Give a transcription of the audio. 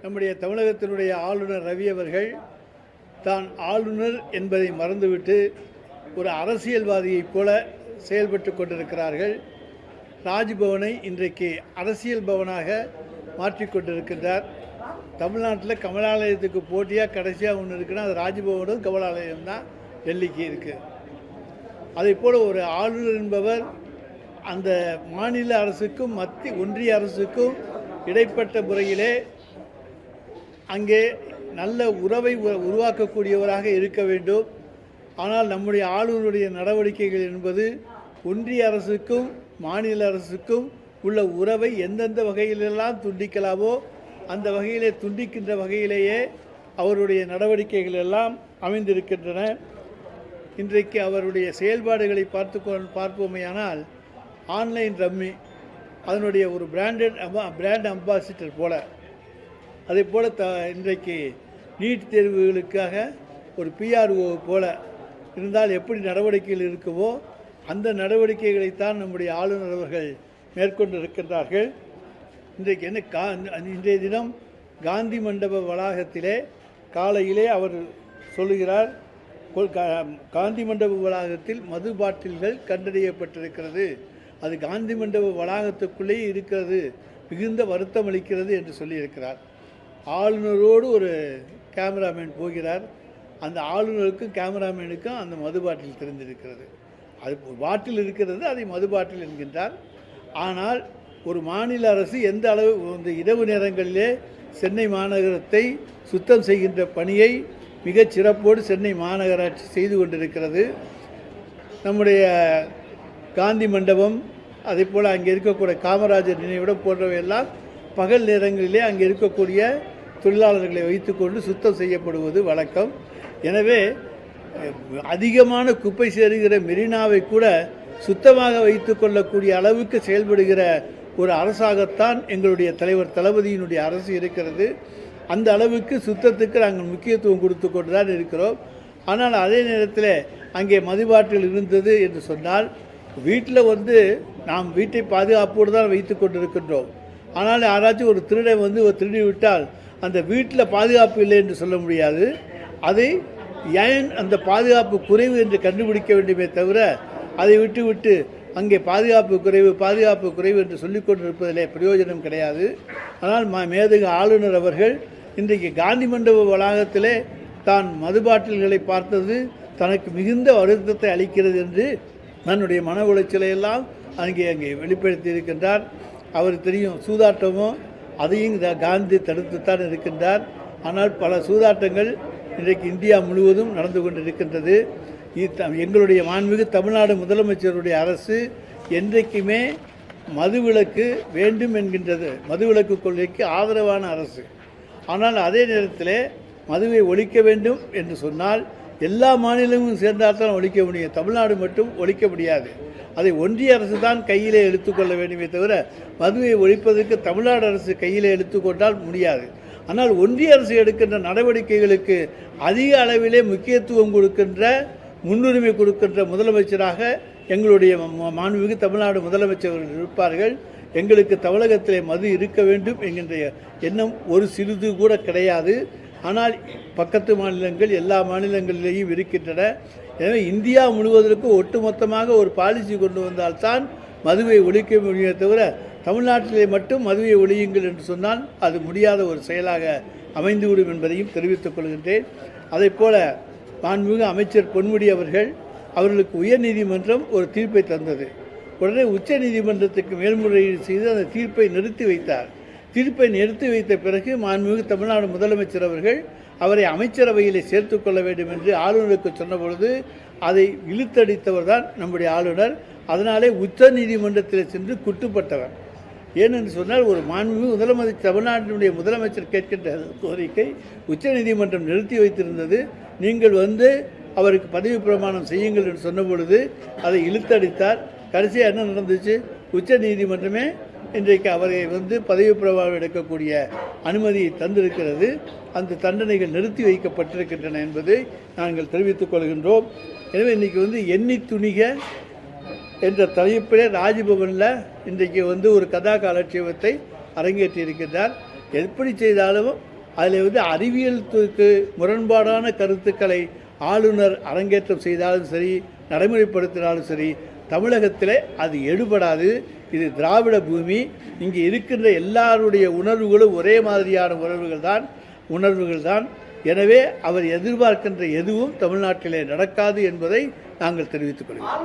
நம்முடைய தமிழகத்தினுடைய ஆளுநர் ரவி அவர்கள் தான் ஆளுநர் என்பதை மறந்துவிட்டு ஒரு அரசியல்வாதியைப் போல செயல்பட்டு கொண்டிருக்கிறார்கள். ராஜ்பவனை இன்றைக்கு அரசியல் பவனாக மாற்றிக்கொண்டிருக்கின்றார். தமிழ்நாட்டில் கமலாலயத்துக்கு போட்டியாக கடைசியாக ஒன்று இருக்குன்னா அது ராஜ்பவனும் கமலாலயம் தான் டெல்லிக்கு இருக்குது. அதே போல் ஒரு ஆளுநர் என்பவர் அந்த மாநில அரசுக்கும் ஒன்றிய அரசுக்கும் இடைப்பட்ட முறையிலே அங்கே நல்ல உறவை உருவாக்கக்கூடியவராக இருக்க வேண்டும். ஆனால் நம்முடைய ஆளுநருடைய நடவடிக்கைகள் என்பது ஒன்றிய அரசுக்கும் மாநில அரசுக்கும் உள்ள உறவை எந்தெந்த வகையிலெல்லாம் துண்டிக்கலாமோ அந்த வகையிலே துண்டிக்கின்ற வகையிலேயே அவருடைய நடவடிக்கைகள் எல்லாம் அமைந்திருக்கின்றன. இன்றைக்கு அவருடைய செயல்பாடுகளை பார்ப்போமேயானால் ஆன்லைன் ரம்மி அதனுடைய ஒரு பிராண்ட் அம்பாசிடர் போல, அதே போல் இன்றைக்கு நீட் தேர்வுகளுக்காக ஒரு பிஆர்ஓ போல இருந்தால் எப்படி நடவடிக்கைகள் இருக்குமோ அந்த நடவடிக்கைகளைத்தான் நம்முடைய ஆளுநர் அவர்கள் மேற்கொண்டிருக்கின்றார்கள். இன்றைக்கு இன்றைய தினம் காந்தி மண்டப வளாகத்திலே காலையிலே அவர் சொல்லுகிறார், காந்தி மண்டப வளாகத்தில் மது பாட்டில்கள் கண்டறியப்பட்டிருக்கிறது, அது காந்தி மண்டப வளாகத்துக்குள்ளேயே இருக்கிறது, மிகுந்த வருத்தம் அளிக்கிறது என்று சொல்லியிருக்கிறார். ஆளுநரோடு ஒரு கேமராமேன் போகிறார். அந்த ஆளுநருக்கும் கேமராமேனுக்கும் அந்த மது பாட்டில் தெரிந்திருக்கிறது. அது பாட்டில் இருக்கிறது, அதை மது பாட்டில் என்கின்றார். ஆனால் ஒரு மாநில அரசு எந்த அளவு இந்த இரவு நேரங்களிலே சென்னை மாநகரத்தை சுத்தம் செய்கின்ற பணியை மிகச் சிறப்போடு சென்னை மாநகராட்சி செய்து கொண்டிருக்கிறது. நம்முடைய காந்தி மண்டபம் அதே போல் அங்கே இருக்கக்கூடிய காமராஜர் நினைவிடம் போன்றவையெல்லாம் பகல் நேரங்களிலே அங்கே இருக்கக்கூடிய தொழிலாளர்களை வைத்துக்கொண்டு சுத்தம் செய்யப்படுவது வழக்கம். எனவே அதிகமான குப்பை சேருகிற மெரினாவை கூட சுத்தமாக வைத்து கொள்ளக்கூடிய அளவுக்கு செயல்படுகிற ஒரு அரசாகத்தான் எங்களுடைய தலைவர் தளபதியினுடைய அரசு இருக்கிறது. அந்த அளவுக்கு சுத்தத்துக்கு நாங்கள் முக்கியத்துவம் கொடுத்து கொண்டு தான் இருக்கிறோம். ஆனால் அதே நேரத்தில் அங்கே மதுபாட்டில் இருந்தது என்று சொன்னால் வீட்டில் நாம் வீட்டை பாதுகாப்போடு தான் வைத்து கொண்டிருக்கின்றோம். ஆனால் யாராச்சும் ஒரு திருடன் திருடி விட்டால் அந்த வீட்டில் பாதுகாப்பு இல்லை என்று சொல்ல முடியாது. அதை ஏன் அந்த பாதுகாப்பு குறைவு என்று கண்டுபிடிக்க வேண்டுமே தவிர அதை விட்டு அங்கே பாதுகாப்பு குறைவு என்று சொல்லிக் கொண்டிருப்பதிலே பிரயோஜனம் கிடையாது. ஆனால் மேதகு ஆளுநர் அவர்கள் இன்றைக்கு காந்தி மண்டப வளாகத்திலே தான் மதுபாட்டில்களை பார்த்தது தனக்கு மிகுந்த வருத்தத்தை அளிக்கிறது என்று தன்னுடைய மன உளைச்சலை எல்லாம் அங்கே வெளிப்படுத்தி இருக்கின்றார். அவர் தெரியும் சூதாட்டமோ அதையும் காந்தி தடுத்துத்தான் இருக்கின்றார். ஆனால் பல சூதாட்டங்கள் இன்றைக்கு இந்தியா முழுவதும் நடந்து கொண்டிருக்கின்றது. எங்களுடைய மாண்புமிகு தமிழ்நாடு முதலமைச்சருடைய அரசு என்றைக்குமே மதுவிலக்கு வேண்டும் என்கின்றது, மதுவிலக்கு கொள்கைக்கு ஆதரவான அரசு. ஆனால் அதே நேரத்தில் மதுவை ஒழிக்க வேண்டும் என்று சொன்னால் எல்லா மாநிலங்களும் சேர்ந்தால்தான் ஒழிக்க முடியும், தமிழ்நாடு மட்டும் ஒழிக்க முடியாது. அதை ஒன்றிய அரசு தான் கையிலே எடுத்துக்கொள்ள வேண்டுமே தவிர மதுவை ஒழிப்பதற்கு தமிழ்நாடு அரசு கையிலே எடுத்துக்கொண்டால் முடியாது. ஆனால் ஒன்றிய அரசு எடுக்கின்ற நடவடிக்கைகளுக்கு அதிக அளவிலே முக்கியத்துவம் கொடுக்கின்ற முன்னுரிமை கொடுக்கின்ற முதலமைச்சராக எங்களுடைய மாண்புமிகு தமிழ்நாடு முதலமைச்சர் இருப்பார்கள். எங்களுக்கு தமிழகத்திலே மது இருக்க வேண்டும் என்கின்ற எண்ணம் ஒரு சிறிது கூட கிடையாது. ஆனால் பக்கத்து மாநிலங்கள் எல்லா மாநிலங்களிலேயும் இருக்கின்றன. எனவே இந்தியா முழுவதற்கும் ஒட்டுமொத்தமாக ஒரு பாலிசி கொண்டு வந்தால்தான் மதுவை ஒழிக்க முடியுமே தவிர தமிழ்நாட்டிலே மட்டும் மதுவை ஒழியுங்கள் என்று சொன்னால் அது முடியாத ஒரு செயலாக அமைந்துவிடும் என்பதையும் தெரிவித்துக் கொள்கின்றேன். அதே போல மாண்புமிகு அமைச்சர் பொன்முடி அவர்களுக்கு உயர்நீதிமன்றம் ஒரு தீர்ப்பை தந்தது. உடனே உச்ச நீதிமன்றத்துக்கு மேல்முறையீடு செய்து அந்த தீர்ப்பை நிறுத்தி வைத்தார். தீர்ப்பை நிறுத்தி வைத்த பிறகு மாண்புமிகு தமிழ்நாடு முதலமைச்சர் அவர்கள் அவரை அமைச்சரவையிலே சேர்த்து கொள்ள வேண்டும் என்று ஆளுநருக்கு சொன்னபொழுது அதை இழுத்தடித்தவர் தான் நம்முடைய ஆளுநர். அதனாலே உச்ச நீதிமன்றத்தில் சென்று குட்டுப்பட்டவர். ஏனென்று சொன்னால் ஒரு மாண்புமிகு தமிழ்நாட்டினுடைய முதலமைச்சர் கேட்கின்ற கோரிக்கை உச்ச நீதிமன்றம் நிறுத்தி வைத்திருந்தது. நீங்கள் அவருக்கு பதவி பிரமாணம் செய்யுங்கள் என்று சொன்ன பொழுது அதை இழுத்தடித்தார். கடைசியாக என்ன நடந்துச்சு? உச்ச நீதிமன்றமே இன்றைக்கு அவரை பதவி பிரமாணம் எடுக்கக்கூடிய அனுமதியை தந்திருக்கிறது. அந்த தண்டனைகள் நிறுத்தி வைக்கப்பட்டிருக்கின்றன என்பதை நாங்கள் தெரிவித்துக் கொள்கின்றோம். எனவே இன்றைக்கி எண்ணி துணிக என்ற தலைப்பிலே ராஜ்பவனில் இன்றைக்கு ஒரு கதா காலட்சேபத்தை அரங்கேற்றியிருக்கின்றார். எப்படி செய்தாலும் அதில் வந்து அறிவியலுக்கு முரண்பாடான கருத்துக்களை ஆளுநர் அரங்கேற்றம் செய்தாலும் சரி, நடைமுறைப்படுத்தினாலும் சரி, தமிழகத்தில் அது எடுபடாது. இது திராவிட பூமி. இங்கே இருக்கின்ற எல்லாருடைய உணர்வுகளும் ஒரே மாதிரியான உணர்வுகள் தான். எனவே அவர் எதிர்பார்க்கின்ற எதுவும் தமிழ்நாட்டிலே நடக்காது என்பதை நாங்கள் தெரிவித்துக் கொள்கிறோம்.